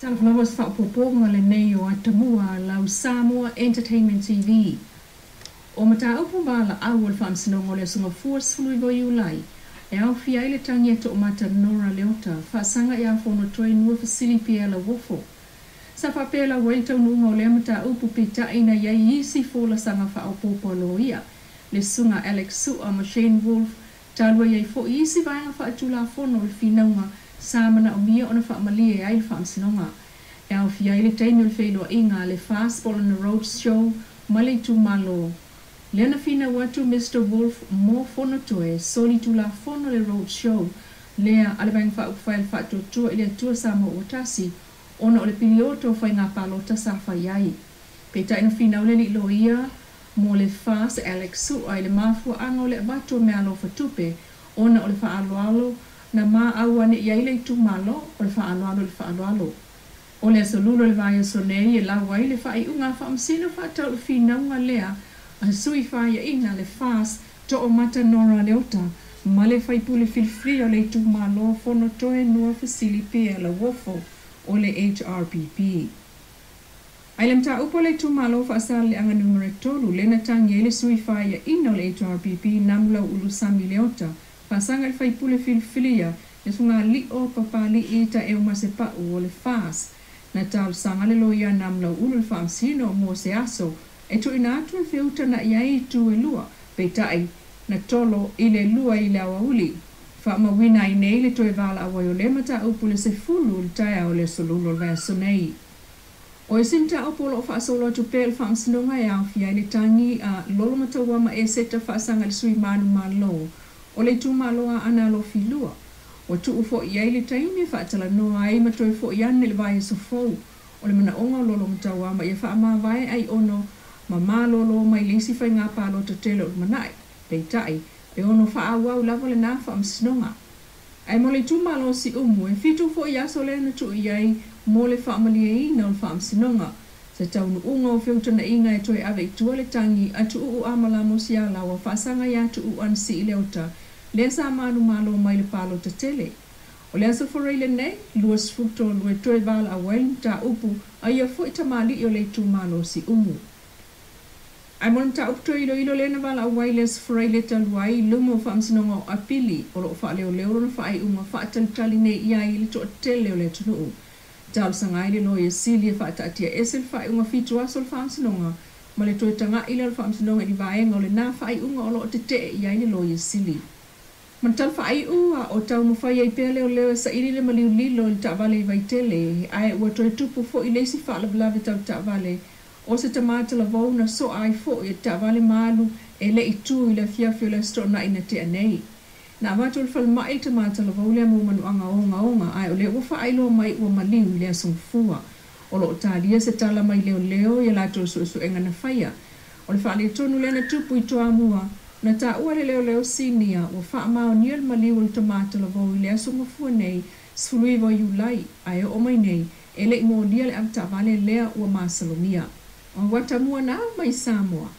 Tala flawas fa poponga le nei o atamua lau Samoa Entertainment TV. O mata upu bala awal fa amsinongo le sunga fuas fului go iulai. E au fia ile tangieta o mata Nora Leota fa sanga ia fono toi nua fasili pia la wofo. Sa fa pela welta ununga o le mata upu pita ina ia isi fola sanga fa opopo loia. Le sunga Alex Sua ma Shane Wolf talua ia fo isi vainga fa atula fono le finaunga samana o mia ona fa malia e ai fa amsinonga. E au fia ile tainu le feilo inga le Fastball on the Road Show male tu malo. Lena fina watu Mr. Wolf mo fono toe soli tu la fono le Road Show. Lea alebang fa ufail fa tutua ile tua sama utasi ona o le pilioto fa inga palota sa fa iai. Peta ina fina ule li loia mo le Fast Alex Sua ile mafua anga o le batu me alo fa tupe ona o le fa alo na ma awane ia ile tu malo o le fa alo. O le solulo le vaya sonei e la wai le fai unga fa amsino fa tau le fina unga lea a sui faya ina le Fast to o mata Nora Leota ma le fai pule filfri o le tu malo fono toe nua fasili pia la wofo o le HRPP. Ailem ta upo le tu malo fa asal le anga numere tolu le na tangi le sui faya ina o le HRPP namula ulu Sami Leota fa sanga le fai pule filfria le sunga li o papali ita e umasepa o le Fast na tal sanga le loia namla ulu fa amsino mo se aso e tu ina atu e feuta na iai tu e lua peitai na tolo ile lua ile awa uli fa mawina i nei le toe vala awai o le mata upu le se fulu le taia o le solulu le vea sonei o e sinta upu lo fa asolo tu pel fa amsinonga e au fia ile tangi a lolo mata wama e seta fa sanga le sui manu malo o le tu maloa ana lo filua o tu ufo iai le taimi fa atala noa ai matoi fo iane le vai sofou o le mana onga lolo mtawa ma ia fa ama vai ai ono ma malolo mai lisi fa ngā palo te tele o manai peitai e ono fa awau lava le nafa amsinonga ai mo le tu malo si umu e fitu fo ia so le na tu iai mo le fa amalia ina o le fa amsinonga se taunu unga o feuta na inga e toi ave itua le tangi atu uu amala mo si ala wa fa sanga ia tu u ansi ileota le sa manu malo mai le palo te tele. O le aso foreile nei, luas futo lue toe vala a wain ta upu a ia fo ita mali o le tu malo si umu. Ai mon ta upu toi ilo le na vala a wain le aso foreile ta luai lumo fa amsinonga o apili o lo fa leo leo na fa ai unga fa atan tali nei ia i le to tele o le tunu. Tal sanga ile lo ia silia fa ata atia esel fa ai unga fitu aso le fa amsinonga ma le toe tanga ila le fa amsinonga i vaenga o le na fa ai unga o lo te te ia ile lo ia sili. Mantal fa ai ua o tau mawhai ai pēle o leo sa iri le maliu lilo i ta'vale i vaitele. Ai ua toi tupu fo i leisi whaalablawe tau ta'vale. O se tamata la vau na so ai fo i ta'vale malu e le i tū i le fiafio le sto na ina te anei. Na avatu le whal mai tamata la vau lea mumanu anga onga ai o le ufa ai loa mai ua maliu i lea sungfua. O lo talia se tala mai leo i lato su enga na whaia. O le whaale tonu lea na tupu i toa mua. Na ta ua le leo sinia o wha mao niel maliu le tamata la vau i lea sungfua nei sfului vo iulai ai o mai nei e le ingo lia le amta vale lea ua masalomia. O wata mua na mai Samoa.